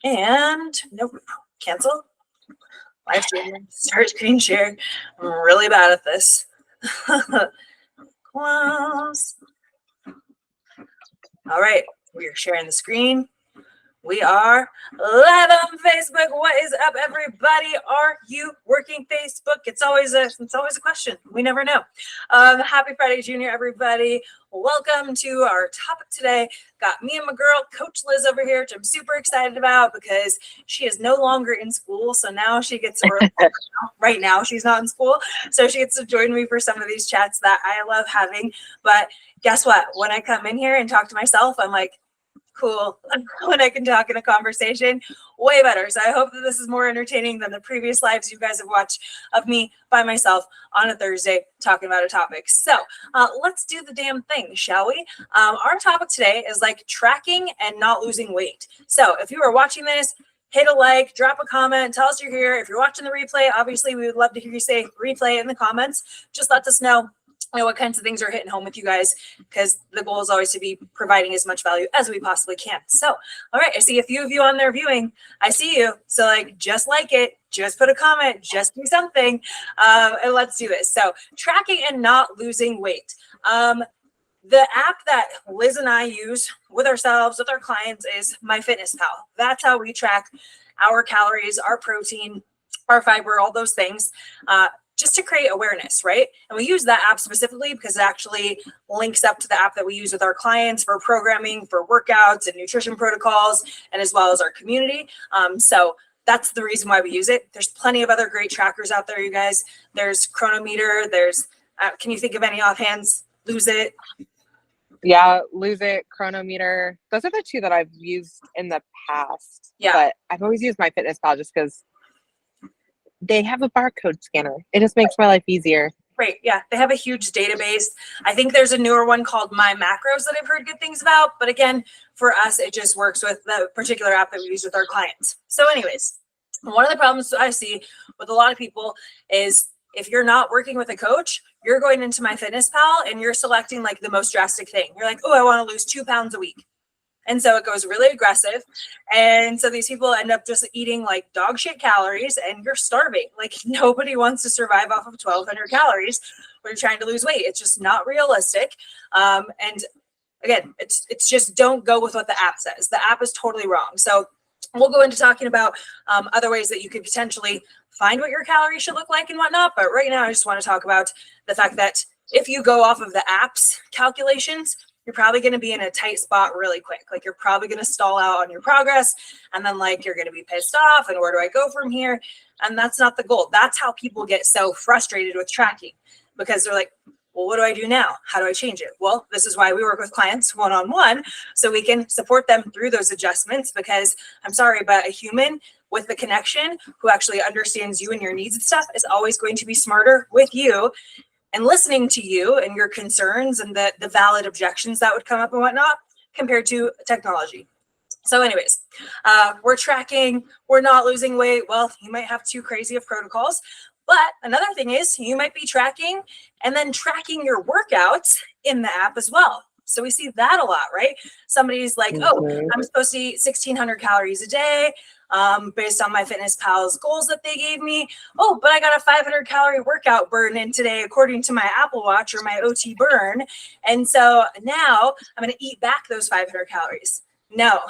And nope, cancel. Live stream, start screen share. I'm really bad at this. Close. All right, we are sharing the screen. We are live on Facebook. What is up, everybody? Are you working Facebook? It's always a question. We never know. Happy Friday, Junior, everybody. Welcome to our topic today. Got me and my girl, Coach Liz, over here, which I'm super excited about because she is no longer in school. So now she gets to, right now she's not in school. So she gets to join me for some of these chats that I love having. But guess what? When I come in here and talk to myself, I'm like, cool. When I can talk in a conversation, way better. So I hope that this is more entertaining than the previous lives you guys have watched of me by myself on a Thursday talking about a topic. So let's do the damn thing, shall we? Our topic today is like tracking and not losing weight. So if you are watching this, hit a like, drop a comment, tell us you're here. If you're watching the replay, obviously we would love to hear you say replay in the comments. Just let us know what kinds of things are hitting home with you guys, because the goal is always to be providing as much value as we possibly can. So, all right, I see a few of you on there viewing. I see you. So just like it, just put a comment, just do something, and let's do this. So tracking and not losing weight. The app that Liz and I use with ourselves, with our clients, is MyFitnessPal. That's how we track our calories, our protein, our fiber, all those things. Just to create awareness, right? And we use that app specifically because it actually links up to the app that we use with our clients for programming, for workouts and nutrition protocols, and as well as our community. So that's the reason why we use it. There's plenty of other great trackers out there, you guys. There's Chronometer. There's, can you think of any offhands? Lose It. Yeah, Lose It, Chronometer. Those are the two that I've used in the past. Yeah. But I've always used MyFitnessPal just because they have a barcode scanner. It just makes my life easier. Right. Yeah. They have a huge database. I think there's a newer one called My Macros that I've heard good things about. But again, for us, it just works with the particular app that we use with our clients. So anyways, one of the problems I see with a lot of people is if you're not working with a coach, you're going into MyFitnessPal and you're selecting like the most drastic thing. You're like, oh, I want to lose 2 pounds a week. And so it goes really aggressive. And so these people end up just eating like dog shit calories and you're starving. Like nobody wants to survive off of 1,200 calories when you're trying to lose weight. It's just not realistic. And again, it's just don't go with what the app says. The app is totally wrong. So we'll go into talking about other ways that you could potentially find what your calories should look like and whatnot. But right now, I just want to talk about the fact that if you go off of the app's calculations, you're probably going to be in a tight spot really quick. Like you're probably going to stall out on your progress. And then like, you're going to be pissed off. And where do I go from here? And that's not the goal. That's how people get so frustrated with tracking, because they're like, well, what do I do now? How do I change it? Well, this is why we work with clients one-on-one, so we can support them through those adjustments, because I'm sorry, but a human with the connection who actually understands you and your needs and stuff is always going to be smarter with you and listening to you and your concerns and the valid objections that would come up and whatnot, compared to technology. So anyways, we're tracking, we're not losing weight. Well, you might have too crazy of protocols. But another thing is you might be tracking and then tracking your workouts in the app as well. So we see that a lot, right? Somebody's like, oh, I'm supposed to eat 1,600 calories a day based on MyFitnessPal's goals that they gave me. Oh, but I got a 500 calorie workout burn in today, according to my Apple Watch or my OT burn. And so now I'm going to eat back those 500 calories. No,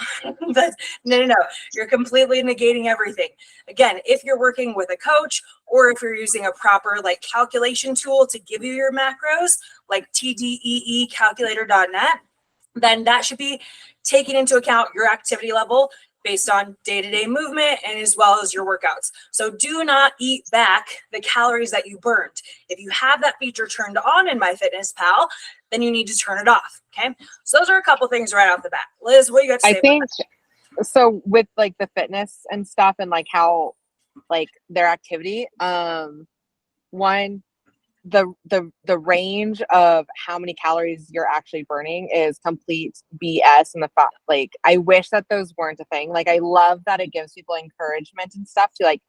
no. You're completely negating everything. Again, if you're working with a coach or if you're using a proper like calculation tool to give you your macros, like tdeecalculator.net, then that should be taking into account your activity level based on day-to-day movement and as well as your workouts. So do not eat back the calories that you burned. If you have that feature turned on in MyFitnessPal, then you need to turn it off. Okay. So those are a couple things right off the bat. Liz, what do you got to say? I think so with like the fitness and stuff and like how like their activity, one, the range of how many calories you're actually burning is complete BS. And the fact, like, I wish that those weren't a thing. Like, I love that it gives people encouragement and stuff to like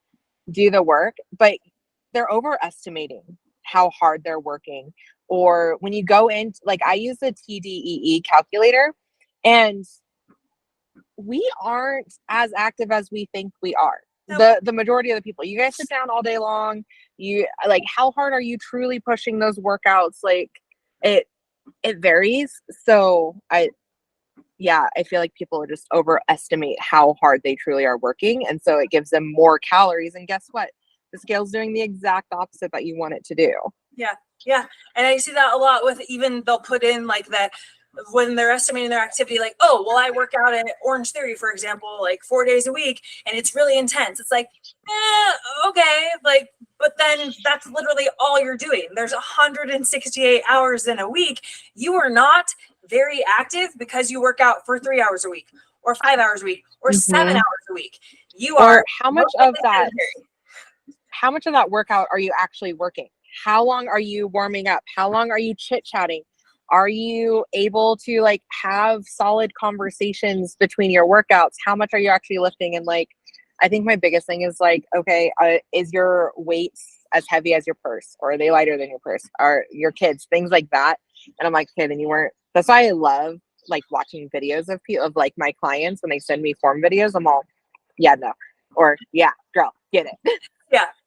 do the work, but they're overestimating how hard they're working. Or when you go in, like, I use the TDEE calculator, and we aren't as active as we think we are. Nope. The majority of the people, you guys sit down all day long. You like, how hard are you truly pushing those workouts? Like it varies. So I feel like people just overestimate how hard they truly are working. And so it gives them more calories. And guess what? The scale's doing the exact opposite that you want it to do. Yeah. Yeah. And I see that a lot with even they'll put in like that when they're estimating their activity, like, oh, well, I work out at Orange Theory, for example, like 4 days a week, and it's really intense. It's like, okay. Like, but then that's literally all you're doing. There's 168 hours in a week. You are not very active because you work out for 3 hours a week or 5 hours a week or 7 hours a week. You are how much of that workout are you actually working? How long are you warming up? How long are you chit-chatting? Are you able to like have solid conversations between your workouts? How much are you actually lifting? And like, I think my biggest thing is like, okay, is your weights as heavy as your purse, or are they lighter than your purse? Are your kids, things like that? And I'm like, okay, then you weren't. That's why I love like watching videos of people, of like my clients when they send me form videos. I'm all, yeah, no, or yeah, girl, get it.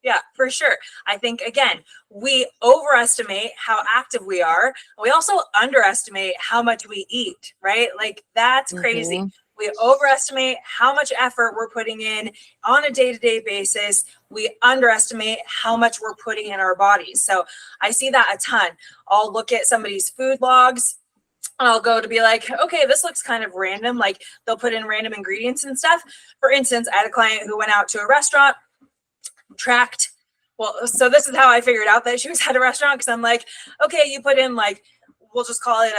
Yeah, for sure. I think, again, we overestimate how active we are. We also underestimate how much we eat, right? Like, that's crazy. We overestimate how much effort we're putting in on a day-to-day basis. We underestimate how much we're putting in our bodies. So I see that a ton. I'll look at somebody's food logs. I'll go to be like, okay, this looks kind of random. Like, they'll put in random ingredients and stuff. For instance, I had a client who went out to a restaurant, tracked. Well, so this is how I figured out that she was at a restaurant, because I'm like, okay, you put in like, we'll just call it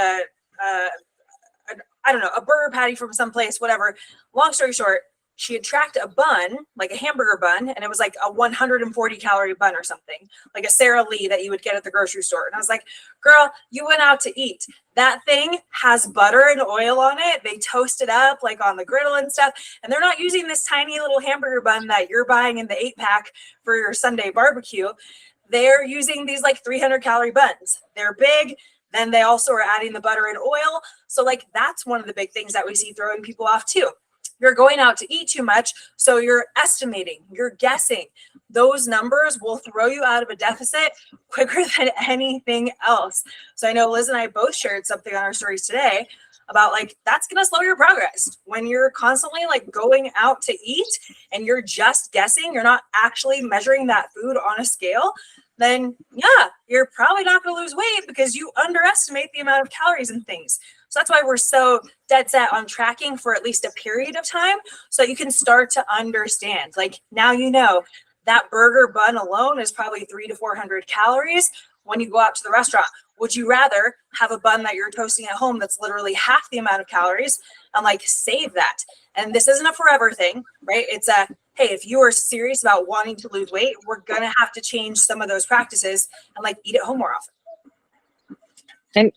I don't know, a burger patty from someplace, whatever. Long story short, she had tracked a bun, like a hamburger bun, and it was like a 140 calorie bun or something, like a Sara Lee that you would get at the grocery store. And I was like, girl, you went out to eat. That thing has butter and oil on it. They toast it up like on the griddle and stuff. And they're not using this tiny little hamburger bun that you're buying in the 8-pack for your Sunday barbecue. They're using these like 300 calorie buns. They're big. Then they also are adding the butter and oil. So like, that's one of the big things that we see throwing people off too. You're going out to eat too much, so you're estimating, you're guessing. Those numbers will throw you out of a deficit quicker than anything else. So I know Liz and I both shared something on our stories today about like, that's going to slow your progress. When you're constantly like going out to eat and you're just guessing, you're not actually measuring that food on a scale, then yeah, you're probably not going to lose weight because you underestimate the amount of calories and things. So that's why we're so dead set on tracking for at least a period of time, so that you can start to understand. Like, now you know that burger bun alone is probably 300 to 400 calories when you go out to the restaurant. Would you rather have a bun that you're toasting at home that's literally half the amount of calories and like save that? And this isn't a forever thing, right? It's a, hey, if you are serious about wanting to lose weight, we're going to have to change some of those practices and like eat at home more often. And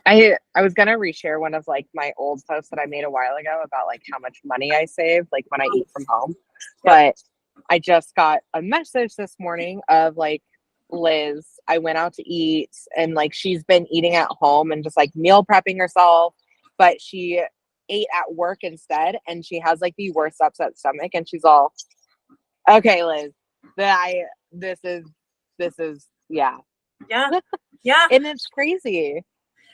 I was gonna reshare one of like my old posts that I made a while ago about like how much money I save like when I eat from home. But I just got a message this morning of like, Liz, I went out to eat, and like she's been eating at home and just like meal prepping herself, but she ate at work instead, and she has like the worst upset stomach, and she's all, okay, Liz, this is yeah. And it's crazy.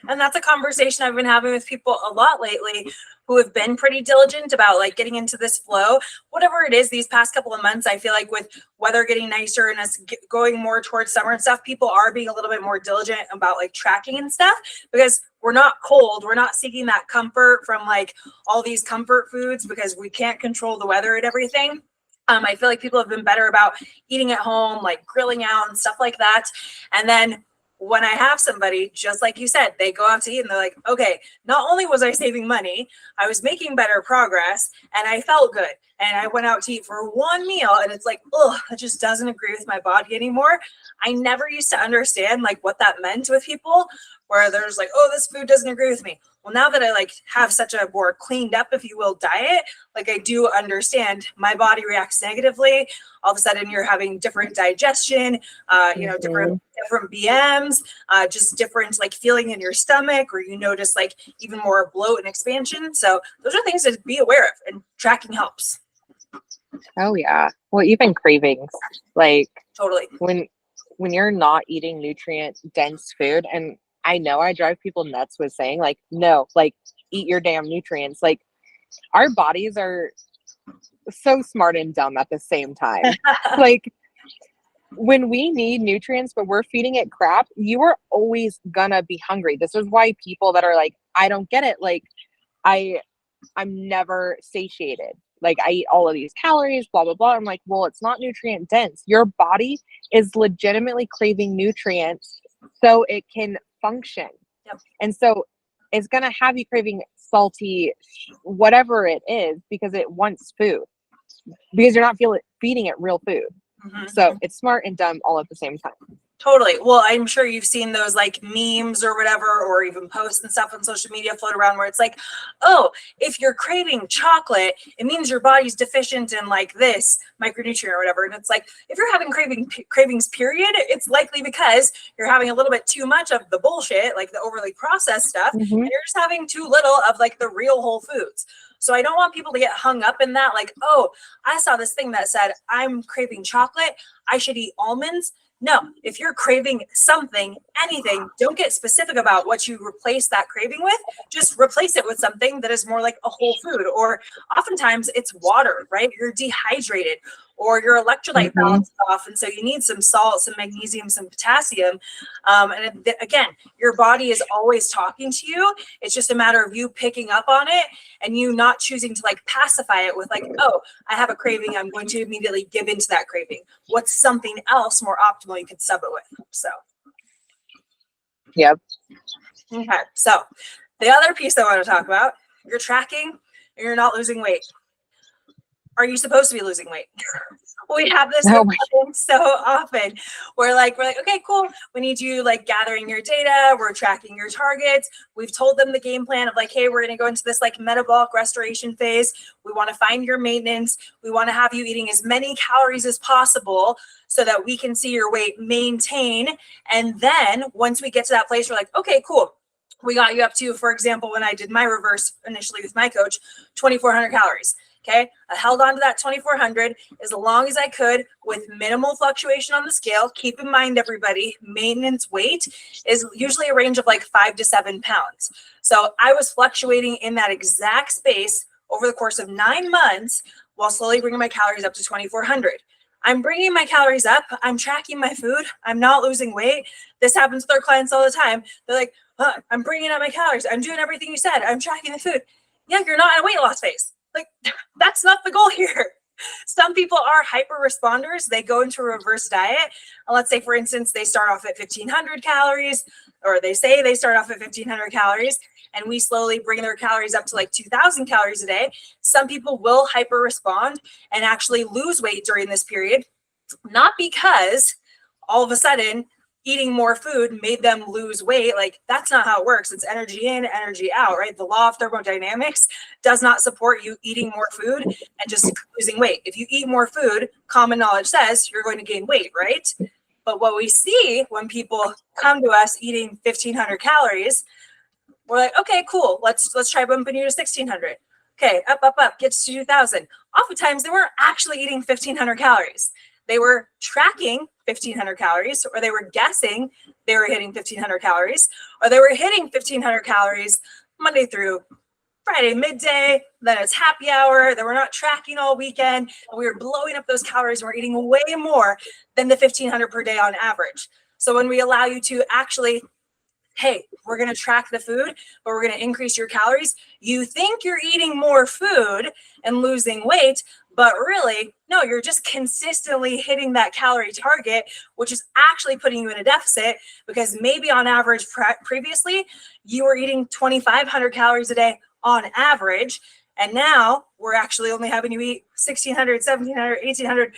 And that's a conversation I've been having with people a lot lately who have been pretty diligent about like getting into this flow, whatever it is. These past couple of months, I feel like with weather getting nicer and us going more towards summer and stuff, people are being a little bit more diligent about like tracking and stuff, because we're not cold. We're not seeking that comfort from like all these comfort foods because we can't control the weather and everything. I feel like people have been better about eating at home, like grilling out and stuff like that. And then when I have somebody, just like you said, they go out to eat and they're like, okay, not only was I saving money, I was making better progress and I felt good. And I went out to eat for one meal and it's like, oh, that just doesn't agree with my body anymore. I never used to understand like what that meant with people. where there's like, oh, this food doesn't agree with me. Well, now that I like have such a more cleaned up, if you will, diet, like I do understand my body reacts negatively. All of a sudden you're having different digestion, different BMs, just different like feeling in your stomach, or you notice like even more bloat and expansion. So those are things to be aware of, and tracking helps. Oh yeah. Well, even cravings, like Totally. when you're not eating nutrient dense food, and I know I drive people nuts with saying like, no, like eat your damn nutrients. Like our bodies are so smart and dumb at the same time. Like when we need nutrients, but we're feeding it crap, you are always gonna be hungry. This is why people that are like, I don't get it. Like I'm never satiated. Like I eat all of these calories, blah, blah, blah. I'm like, well, it's not nutrient dense. Your body is legitimately craving nutrients so it can function. Yep. And so it's going to have you craving salty, whatever it is, because it wants food, because you're not feeding it real food. Mm-hmm. So it's smart and dumb all at the same time. Totally. Well, I'm sure you've seen those like memes or whatever, or even posts and stuff on social media float around where it's like, oh, if you're craving chocolate, it means your body's deficient in like this micronutrient or whatever. And it's like, if you're having cravings, period, it's likely because you're having a little bit too much of the bullshit, like the overly processed stuff, and you're just having too little of like the real whole foods. So I don't want people to get hung up in that, like, oh, I saw this thing that said I'm craving chocolate, I should eat almonds. No, if you're craving something, anything, don't get specific about what you replace that craving with. Just replace it with something that is more like a whole food. Or oftentimes it's water, right? You're dehydrated, or your electrolyte balance is off. And so you need some salt, some magnesium, some potassium. Again, your body is always talking to you. It's just a matter of you picking up on it and you not choosing to like pacify it with like, oh, I have a craving, I'm going to immediately give into that craving. What's something else more optimal you could sub it with? So. Yep. Okay. So the other piece I want to talk about, you're tracking and you're not losing weight. Are you supposed to be losing weight? We have this so often. We're like, okay, cool. We need you like gathering your data. We're tracking your targets. We've told them the game plan of like, hey, we're going to go into this like metabolic restoration phase. We want to find your maintenance. We want to have you eating as many calories as possible so that we can see your weight maintain. And then once we get to that place, we're like, okay, cool. We got you up to, for example, when I did my reverse initially with my coach, 2,400 calories. Okay, I held on to that 2,400 as long as I could with minimal fluctuation on the scale. Keep in mind, everybody, maintenance weight is usually a range of like 5 to 7 pounds. So I was fluctuating in that exact space over the course of 9 months while slowly bringing my calories up to 2,400. I'm bringing my calories up. I'm tracking my food. I'm not losing weight. This happens with our clients all the time. They're like, I'm bringing up my calories. I'm doing everything you said. I'm tracking the food. Yeah, you're not in a weight loss phase. Like, that's not the goal here. Some people are hyper responders. They go into a reverse diet. And let's say, for instance, they start off at 1,500 calories, or they say they start off at 1,500 calories, and we slowly bring their calories up to like 2,000 calories a day. Some people will hyper respond and actually lose weight during this period, not because all of a sudden eating more food made them lose weight. Like, that's not how it works. It's energy in, energy out, right? The law of thermodynamics does not support you eating more food and just losing weight. If you eat more food, common knowledge says you're going to gain weight, right? But what we see when people come to us eating 1,500 calories, we're like, okay, cool. Let's try bumping you to 1,600. Okay, up, get to 2,000. Oftentimes, they weren't actually eating 1,500 calories. They were tracking 1,500 calories, or they were guessing they were hitting 1,500 calories, or they were hitting 1,500 calories Monday through Friday midday, then it's happy hour, then we're not tracking all weekend, and we were blowing up those calories, and we're eating way more than the 1,500 per day on average. So when we allow you to actually, hey, we're going to track the food, but we're going to increase your calories, you think you're eating more food and losing weight, but really, no, you're just consistently hitting that calorie target, which is actually putting you in a deficit, because maybe on average previously you were eating 2,500 calories a day on average. And now we're actually only having you eat 1,600, 1,700, 1,800,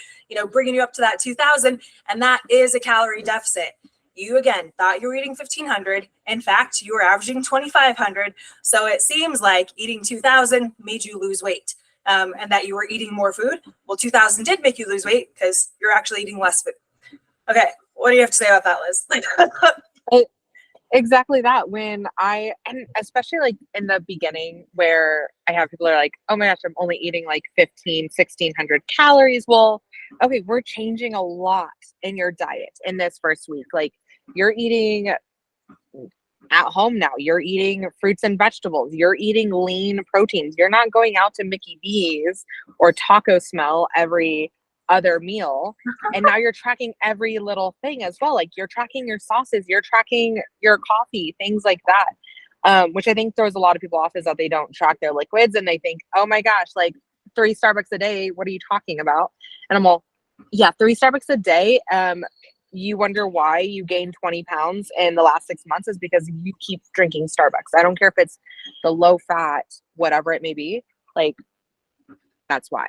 bringing you up to that 2,000. And that is a calorie deficit. you again thought you were eating 1,500. In fact, you were averaging 2,500. So it seems like eating 2,000 made you lose weight, and that you were eating more food. Well, 2,000 did make you lose weight because you're actually eating less food. Okay, what do you have to say about that, Liz? Exactly that. And especially like in the beginning where I have people are like, oh my gosh, I'm only eating like 1,600 calories. Well, okay, we're changing a lot in your diet in this first week. Like you're eating at home now, you're eating fruits and vegetables, you're eating lean proteins. You're not going out to Mickey D's or Taco Smell every other meal. And now you're tracking every little thing as well. Like you're tracking your sauces, you're tracking your coffee, things like that. Which I think throws a lot of people off is that they don't track their liquids and they think, oh my gosh, like 3 Starbucks a day, what are you talking about? And I'm all, yeah, 3 Starbucks a day. You wonder why you gained 20 pounds in the last 6 months is because you keep drinking Starbucks. I don't care if it's the low fat, whatever it may be, like that's why.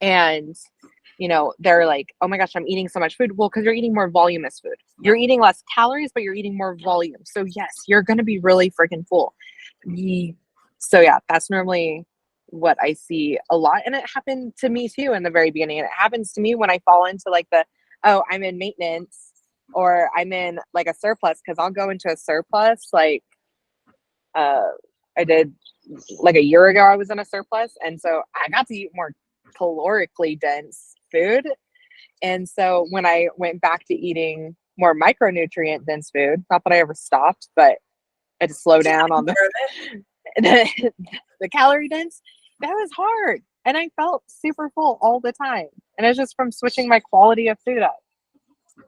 And, you know, they're like, oh my gosh, I'm eating so much food. Well, because you're eating more voluminous food. You're eating less calories, but you're eating more volume. So yes, you're going to be really freaking full. So yeah, that's normally what I see a lot. And it happened to me too in the very beginning. And it happens to me when I fall into like oh, I'm in maintenance or I'm in like a surplus, because I'll go into a surplus. Like I did like a year ago, I was in a surplus. And so I got to eat more calorically dense food. And so when I went back to eating more micronutrient dense food, not that I ever stopped, but I had to slow down on the calorie dense, that was hard. And I felt super full all the time. And it's just from switching my quality of food up.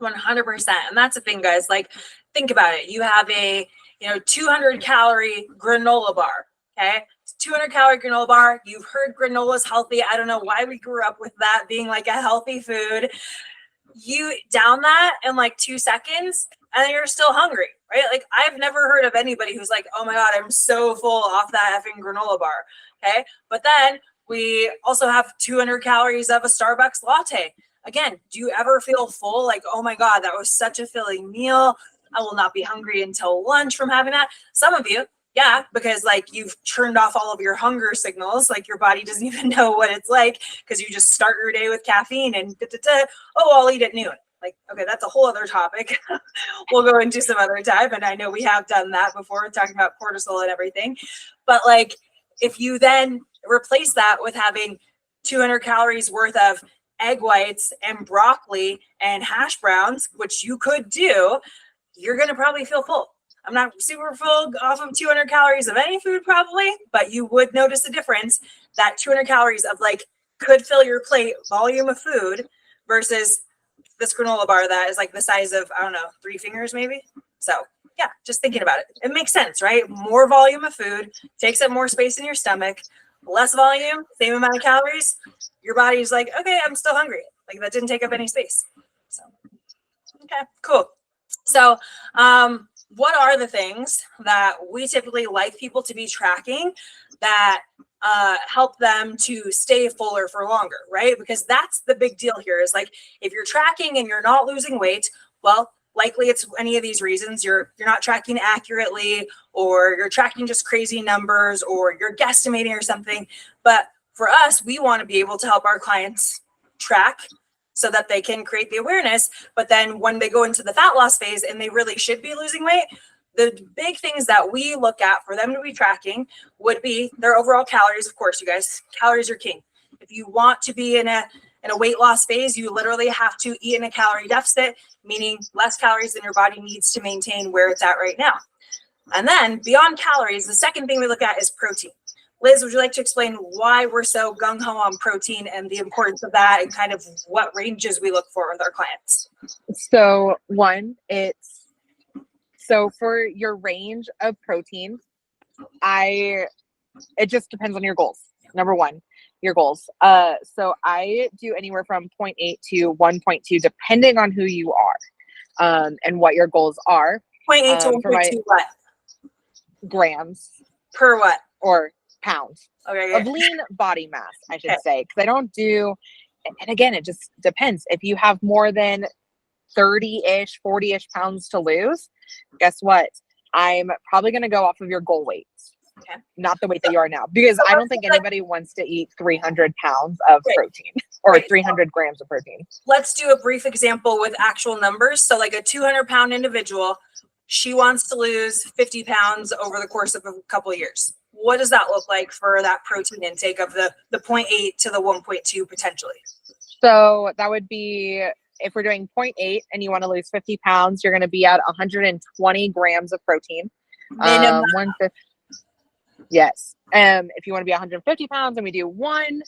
100%. And that's the thing, guys. Like, think about it. You have a 200 calorie granola bar. Okay. 200 calorie granola bar. You've heard granola is healthy. I don't know why we grew up with that being like a healthy food. You down that in like 2 seconds and then you're still hungry, right? Like I've never heard of anybody who's like, oh my God, I'm so full off that effing granola bar. Okay. But then we also have 200 calories of a Starbucks latte. Again, do you ever feel full? Like, oh my God, that was such a filling meal. I will not be hungry until lunch from having that. Some of you, yeah, because like you've turned off all of your hunger signals. Like your body doesn't even know what it's like because you just start your day with caffeine and oh, I'll eat at noon. Like, okay, that's a whole other topic. We'll go into some other time. And I know we have done that before, talking about cortisol and everything. But like, if you then replace that with having 200 calories worth of egg whites and broccoli and hash browns, which you could do, you're going to probably feel full. I'm not super full off of 200 calories of any food probably, but you would notice a difference that 200 calories of like could fill your plate volume of food versus this granola bar that is like the size of, I don't know, 3 fingers maybe. So yeah, just thinking about it. It makes sense, right? More volume of food takes up more space in your stomach, less volume, same amount of calories. Your body's like, okay, I'm still hungry. Like that didn't take up any space. So, okay, cool. So, what are the things that we typically like people to be tracking that help them to stay fuller for longer, right? Because that's the big deal here is like, if you're tracking and you're not losing weight, well, likely it's any of these reasons. You're not tracking accurately, or you're tracking just crazy numbers, or you're guesstimating or something. But for us, we want to be able to help our clients track so that they can create the awareness. But then when they go into the fat loss phase and they really should be losing weight, the big things that we look at for them to be tracking would be their overall calories. Of course, you guys, calories are king. If you want to be in a weight loss phase, you literally have to eat in a calorie deficit, meaning less calories than your body needs to maintain where it's at right now. And then beyond calories, the second thing we look at is protein. Liz, would you like to explain why we're so gung-ho on protein and the importance of that and kind of what ranges we look for with our clients? So so for your range of protein, it just depends on your goals. Number one, your goals. So I do anywhere from 0.8 to 1.2, depending on who you are, and what your goals are. 0.8 to 1.2 what? Grams. Per what? Or pounds. Okay. Of lean body mass, I should say. Because I don't do, and again, it just depends. If you have more than 30-ish, 40-ish pounds to lose, guess what? I'm probably going to go off of your goal weight, Okay. not the weight that you are now, because I don't think anybody wants to eat 300 pounds of Right. protein or Right. 300 grams of protein. Let's do a brief example with actual numbers. So like a 200-pound individual, she wants to lose 50 pounds over the course of a couple of years. What does that look like for that protein intake of the 0.8 to the 1.2 potentially? So that would be, if we're doing 0.8 and you want to lose 50 pounds, you're going to be at 120 grams of protein. Minimum. 150. Yes. If you want to be 150 pounds and we do 1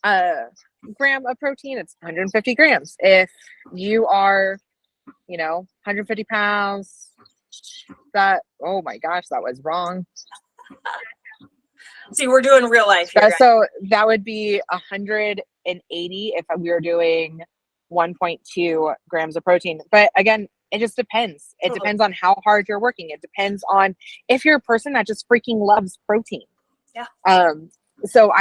gram of protein, it's 150 grams. If you are, 150 pounds, oh my gosh, that was wrong. See, we're doing real life here, guys. So that would be 180 if we were doing 1.2 grams of protein. But again, it just depends. It depends on how hard you're working. It depends on if you're a person that just freaking loves protein. Yeah. So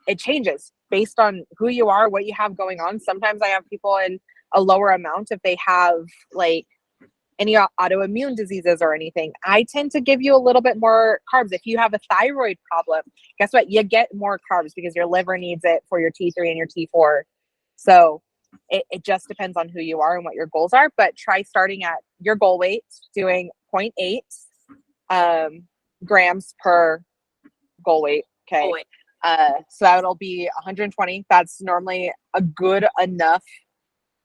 it changes based on who you are, what you have going on. Sometimes I have people in a lower amount if they have like any autoimmune diseases or anything. I tend to give you a little bit more carbs. If you have a thyroid problem, guess what? You get more carbs because your liver needs it for your T3 and your T4. So it just depends on who you are and what your goals are, but try starting at your goal weight, doing 0.8 grams per goal weight. Okay. Goal weight. So that'll be 120. That's normally a good enough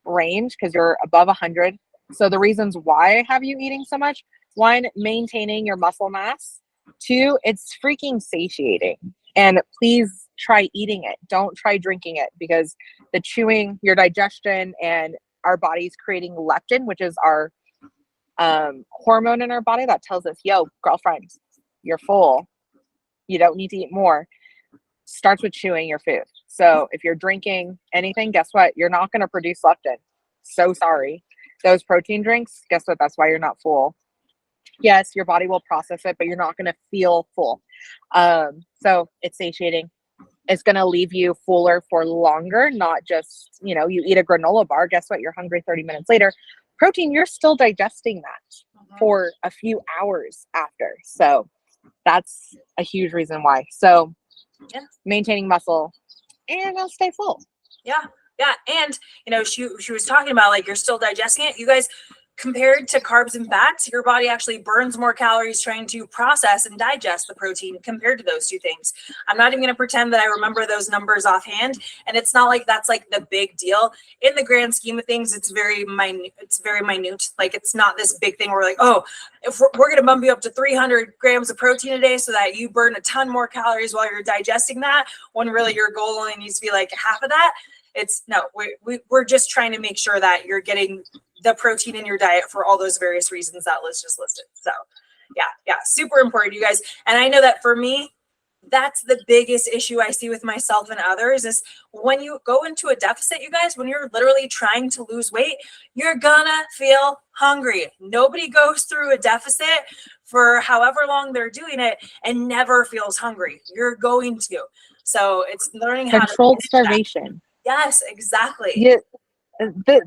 range because you're above 100. So the reasons why I have you eating so much: 1, maintaining your muscle mass; 2, it's freaking satiating. And please try eating it. Don't try drinking it, because the chewing, your digestion, and our body's creating leptin, which is our hormone in our body that tells us, yo, girlfriend, you're full. You don't need to eat more. Starts with chewing your food. So if you're drinking anything, guess what? You're not going to produce leptin. So sorry. Those protein drinks, guess what? That's why you're not full. Yes, your body will process it, but you're not going to feel full. So it's satiating. It's going to leave you fuller for longer, not just, you eat a granola bar. Guess what? You're hungry 30 minutes later. Protein, you're still digesting that for a few hours after. So that's a huge reason why. So maintaining muscle and I'll stay full. Yeah. Yeah. And, she was talking about like, you're still digesting it. You guys, compared to carbs and fats, your body actually burns more calories trying to process and digest the protein compared to those two things. I'm not even going to pretend that I remember those numbers offhand. And it's not like that's like the big deal in the grand scheme of things. It's very minute. Like it's not this big thing where we're like, oh, if we're going to bump you up to 300 grams of protein a day so that you burn a ton more calories while you're digesting that, when really your goal only needs to be like half of that. It's no, we're just trying to make sure that you're getting the protein in your diet for all those various reasons that Liz just listed. So yeah, super important, you guys. And I know that for me, that's the biggest issue I see with myself and others is when you go into a deficit, you guys, when you're literally trying to lose weight, you're gonna feel hungry. Nobody goes through a deficit for however long they're doing it and never feels hungry. You're going to. So it's learning how controlled to starvation. Yes, exactly. Yeah,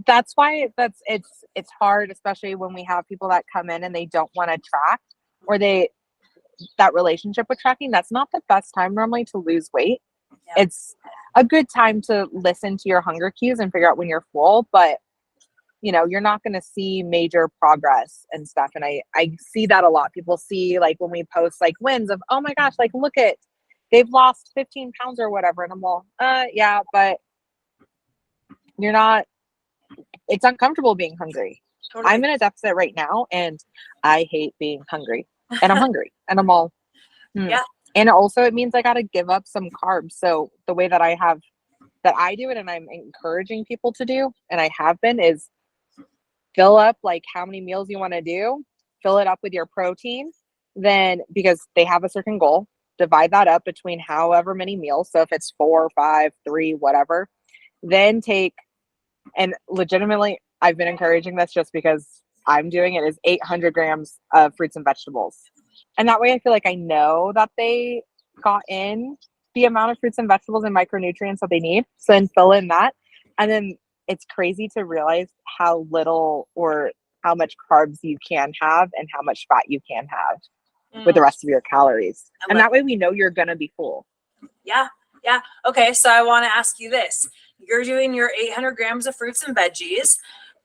that's why it's hard, especially when we have people that come in and they don't want to track, or that relationship with tracking. That's not the best time normally to lose weight. Yeah. It's a good time to listen to your hunger cues and figure out when you're full, but you're not going to see major progress and stuff. And I see that a lot. People see like when we post like wins of, oh my gosh, like look at, they've lost 15 pounds or whatever. And I'm all, yeah, but you're not, it's uncomfortable being hungry. Totally. I'm in a deficit right now and I hate being hungry, and I'm hungry and I'm all, yeah. And also it means I got to give up some carbs. So the way that I do it, and I'm encouraging people to do, and I have been, is fill up like how many meals you want to do, fill it up with your protein, then because they have a certain goal, divide that up between however many meals. So if it's 4, 5, 3, whatever, then take, and legitimately, I've been encouraging this just because I'm doing it, is 800 grams of fruits and vegetables. And that way I feel like I know that they got in the amount of fruits and vegetables and micronutrients that they need. So then fill in that. And then it's crazy to realize how little or how much carbs you can have and how much fat you can have with the rest of your calories. And that way we know you're going to be full. Yeah. Yeah. Okay. So I want to ask you this. You're doing your 800 grams of fruits and veggies.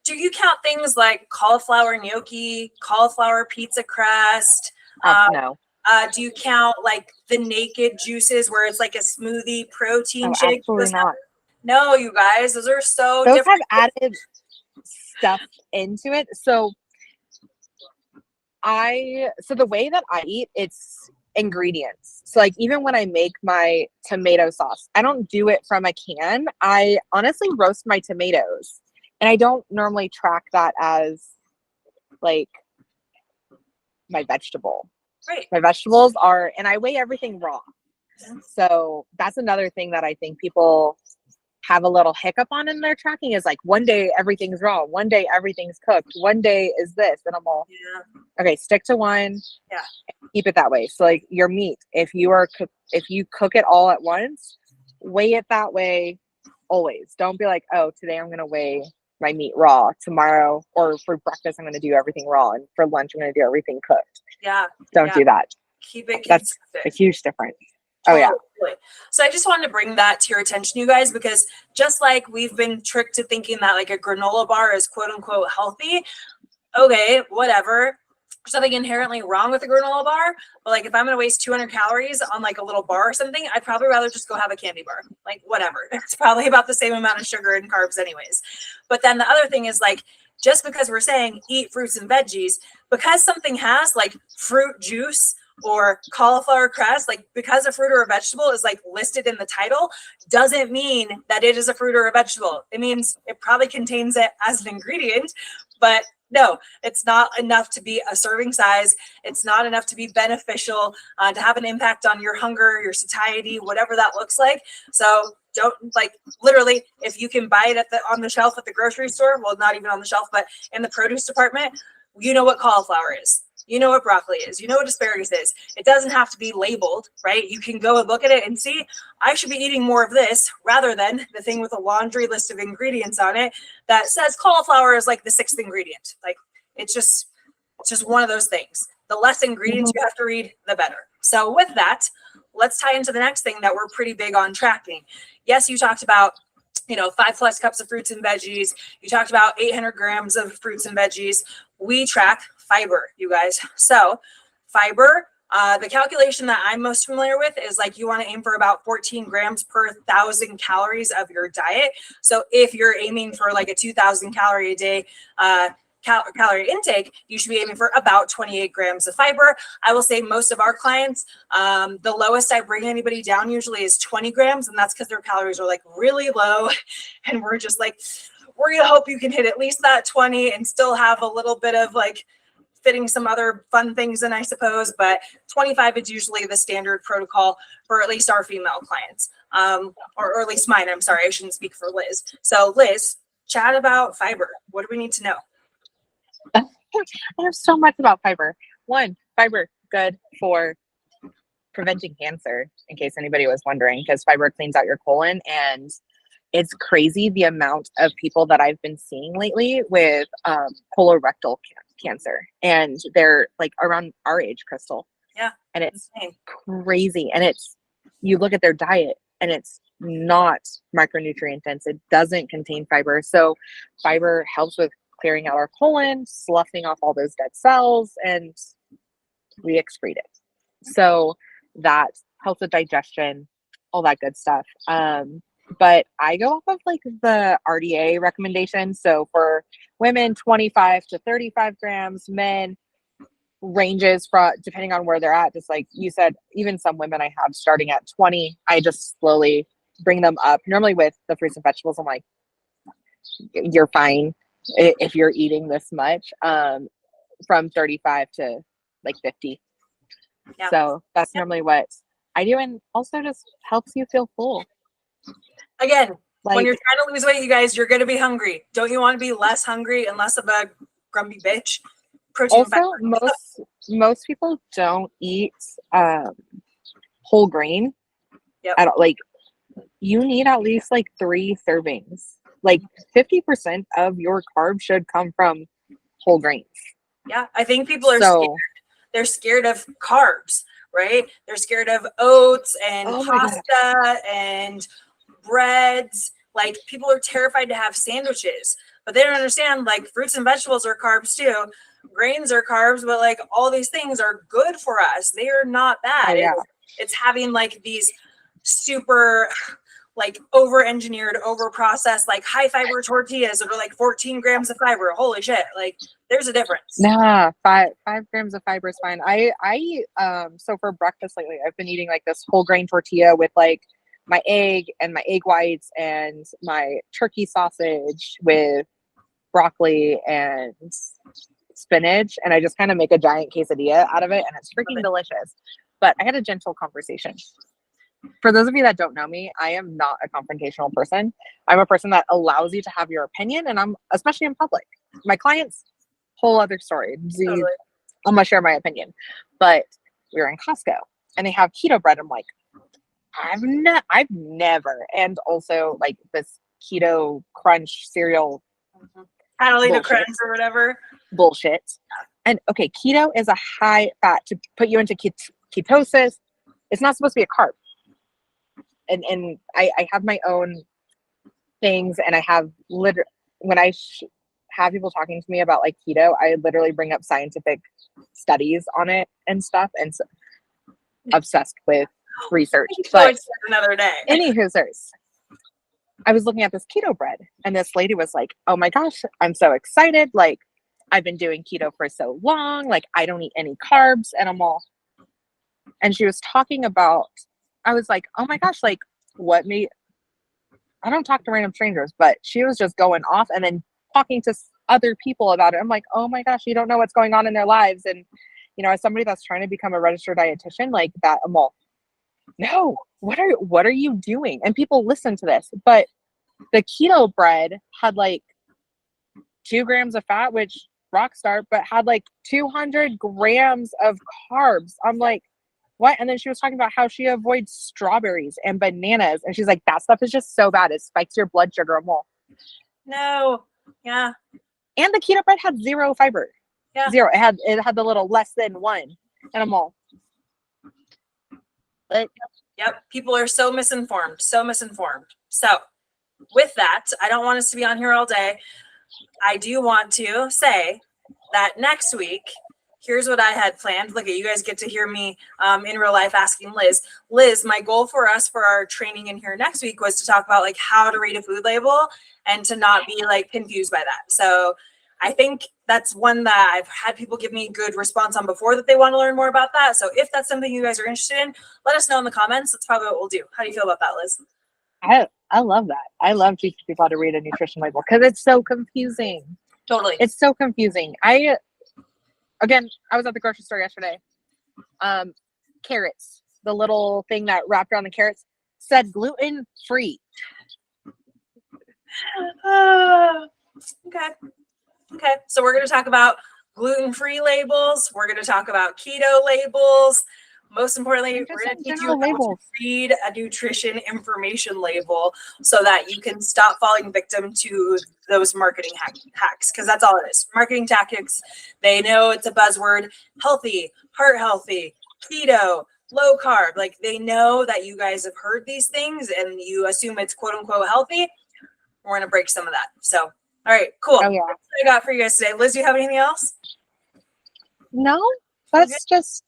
Do you count things like cauliflower gnocchi, cauliflower pizza crust? No. Do you count like the naked juices where it's like a smoothie protein shake? Absolutely not. No, you guys, those are so those different. have added stuff into it. So the way that I eat, it's ingredients. So like even when I make my tomato sauce, I don't do it from a can. I honestly roast my tomatoes, and I don't normally track that as like my vegetable. Right. My vegetables are, and I weigh everything raw. So that's another thing that I think people have a little hiccup on in their tracking is like one day everything's raw, one day everything's cooked, one day is this, and I'm all okay, stick to one. Yeah. Keep it that way. So like your meat, if you cook it all at once, weigh it that way always. Don't be like, oh, today I'm gonna weigh my meat raw, tomorrow or for breakfast I'm gonna do everything raw, and for lunch I'm gonna do everything cooked. Yeah. Don't do that. Keep it That's a huge difference. Oh yeah. So I just wanted to bring that to your attention, you guys, because just like we've been tricked to thinking that like a granola bar is quote unquote healthy. Okay, whatever. There's nothing inherently wrong with a granola bar, but like if I'm gonna waste 200 calories on like a little bar or something, I'd probably rather just go have a candy bar. Like whatever. It's probably about the same amount of sugar and carbs anyways. But then the other thing is like, just because we're saying eat fruits and veggies, because something has like fruit juice or cauliflower crust, like because a fruit or a vegetable is like listed in the title, doesn't mean that it is a fruit or a vegetable. It means it probably contains it as an ingredient, but no, it's not enough to be a serving size. It's not enough to be beneficial, to have an impact on your hunger, your satiety, whatever that looks like. So don't like literally, if you can buy it on the shelf at the grocery store, well, not even on the shelf, but in the produce department, you know what cauliflower is. You know what broccoli is. You know what asparagus is. It doesn't have to be labeled, right? You can go and look at it and see, I should be eating more of this rather than the thing with a laundry list of ingredients on it that says cauliflower is like the 6th ingredient. Like it's just one of those things. The less ingredients you have to read, the better. So with that, let's tie into the next thing that we're pretty big on tracking. Yes, you talked about 5+ cups of fruits and veggies. You talked about 800 grams of fruits and veggies. We track fiber, you guys. So fiber, the calculation that I'm most familiar with is like you want to aim for about 14 grams per 1,000 calories of your diet. So if you're aiming for like a 2,000 calorie a day calorie intake, you should be aiming for about 28 grams of fiber. I will say most of our clients, the lowest I bring anybody down usually is 20 grams. And that's because their calories are like really low. And we're just like, we're going to hope you can hit at least that 20 and still have a little bit of like fitting some other fun things in, I suppose. But 25 is usually the standard protocol for at least our female clients, or at least mine. I'm sorry, I shouldn't speak for Liz. So Liz, chat about fiber. What do we need to know? I have so much about fiber. One, fiber, good for preventing cancer, in case anybody was wondering, because fiber cleans out your colon. And it's crazy the amount of people that I've been seeing lately with colorectal cancer. And they're like around our age, Crystal. Yeah. And it's crazy. And you look at their diet and it's not micronutrient dense. It doesn't contain fiber. So fiber helps with clearing out our colon, sloughing off all those dead cells, and we excrete it. So that helps with digestion, all that good stuff. But I go off of like the RDA recommendations. So for women, 25 to 35 grams, men ranges from depending on where they're at. Just like you said, even some women I have starting at 20, I just slowly bring them up. Normally with the fruits and vegetables, I'm like, you're fine if you're eating this much, from 35 to like 50. Yeah. So that's normally what I do. And also just helps you feel full. Again, when you're trying to lose weight, you guys, you're going to be hungry. Don't you want to be less hungry and less of a grumpy bitch? Protein also, most people don't eat whole grain. Yep. Like you need at least like 3 servings like 50% of your carbs should come from whole grains. Yeah, I think people are scared. So, They're scared of carbs, right? They're scared of oats and oh my God. pasta and breads. Like people are terrified to have sandwiches, but they don't understand like fruits and vegetables are carbs too. Grains are carbs, but like all these things are good for us. They are not bad. Oh, yeah. It's having like these super like over-engineered, over-processed, like high fiber tortillas that are like 14 grams of fiber. Holy shit. Like there's a difference. Nah, 5 grams of fiber is fine. I eat, so for breakfast lately, I've been eating like this whole grain tortilla with like my egg and my egg whites and my turkey sausage with broccoli and spinach. And I just kind of make a giant quesadilla out of it, and it's freaking delicious. But I had a gentle conversation. For those of you that don't know me, I am not a confrontational person. I'm a person that allows you to have your opinion, and I'm especially in public. My clients, whole other story. Totally. I'm gonna share my opinion. But we were in Costco and they have keto bread. I'm like, I've never, and also like this keto crunch cereal Catalina bullshit. Crunch or whatever. Bullshit. And okay, keto is a high fat to put you into ketosis. It's not supposed to be a carb. And I have my own things, and I have when I have people talking to me about like keto, I literally bring up scientific studies on it and stuff, and so, obsessed with research. But another day. Anywho's, I was looking at this keto bread, and this lady was like, "Oh my gosh, I'm so excited! Like, I've been doing keto for so long. Like, I don't eat any carbs," and I'm all. And she was talking about. I was like, "Oh my gosh! Like, what made?" I don't talk to random strangers, but she was just going off and then talking to other people about it. I'm like, "Oh my gosh, you don't know what's going on in their lives." And you know, as somebody that's trying to become a registered dietitian, like that, I'm all, no, what are you doing? And people listen to this, but the keto bread had like 2 grams of fat, which Rockstar, but had like 200 grams of carbs. I'm like, what? And then she was talking about how she avoids strawberries and bananas, and she's like, that stuff is just so bad. It spikes your blood sugar. I'm all, no, yeah. And the keto bread had 0 fiber. Yeah. 0. It had the little less than 1, and I'm all. But Yep. People are so misinformed. So with that, I don't want us to be on here all day. I do want to say that next week, here's what I had planned. Look, you guys get to hear me in real life asking Liz. Liz, my goal for us for our training in here next week was to talk about like how to read a food label and to not be like confused by that. So I think that's one that I've had people give me good response on before, that they want to learn more about that. So if that's something you guys are interested in, let us know in the comments. That's probably what we'll do. How do you feel about that, Liz? I love that. I love teaching people how to read a nutrition label because it's so confusing. Totally. It's so confusing. I was at the grocery store yesterday. Carrots, the little thing that wrapped around the carrots said gluten free. Okay. So we're going to talk about gluten-free labels. We're going to talk about keto labels. Most importantly, we're going to teach you how to read a nutrition information label so that you can stop falling victim to those marketing hacks, because that's all it is. Marketing tactics. They know it's a buzzword. Healthy, heart healthy, keto, low carb. Like they know that you guys have heard these things and you assume it's quote unquote healthy. We're going to break some of that. So, all right, cool. Oh, yeah. That's what I got for you guys today. Liz, do you have anything else? No, let's just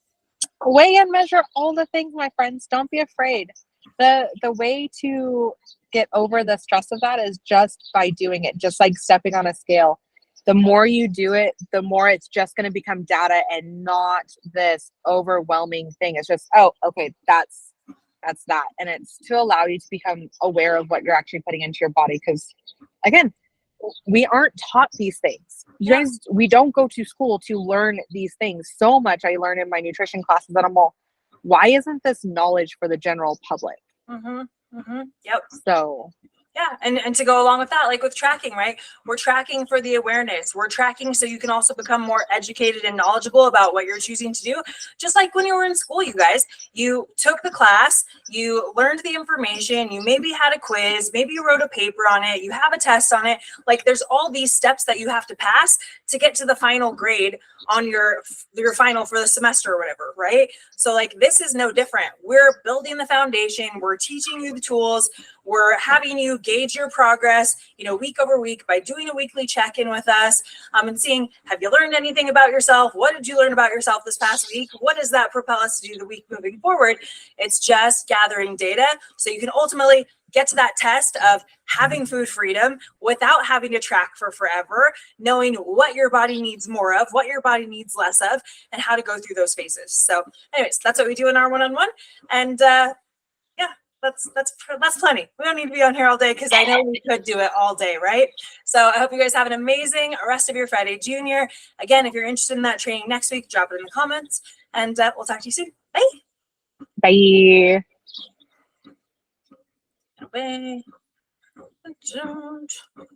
weigh and measure all the things, my friends. Don't be afraid. The way to get over the stress of that is just by doing it, just like stepping on a scale. The more you do it, the more it's just going to become data and not this overwhelming thing. It's just, oh, okay, that's that. And it's to allow you to become aware of what you're actually putting into your body. Because again, we aren't taught these things. You guys, we don't go to school to learn these things. So much I learn in my nutrition classes that I'm all, why isn't this knowledge for the general public? Mm-hmm. Mm-hmm. Yep. So Yeah, and to go along with that, like with tracking, right? We're tracking for the awareness. We're tracking so you can also become more educated and knowledgeable about what you're choosing to do. Just like when you were in school, you guys, you took the class, you learned the information, you maybe had a quiz, maybe you wrote a paper on it, you have a test on it. Like there's all these steps that you have to pass to get to the final grade on your final for the semester or whatever, right? So like this is no different. We're building the foundation, we're teaching you the tools, we're having you gauge your progress, week over week by doing a weekly check-in with us, and seeing, have you learned anything about yourself? What did you learn about yourself this past week? What does that propel us to do the week moving forward? It's just gathering data so you can ultimately get to that test of having food freedom without having to track for forever, knowing what your body needs more of, what your body needs less of, and how to go through those phases. So anyways, that's what we do in our one-on-one. And yeah, that's plenty. We don't need to be on here all day because I know we could do it all day, right? So I hope you guys have an amazing rest of your Friday Junior. Again, if you're interested in that training next week, drop it in the comments, and we'll talk to you soon. Bye. Bye. Bye.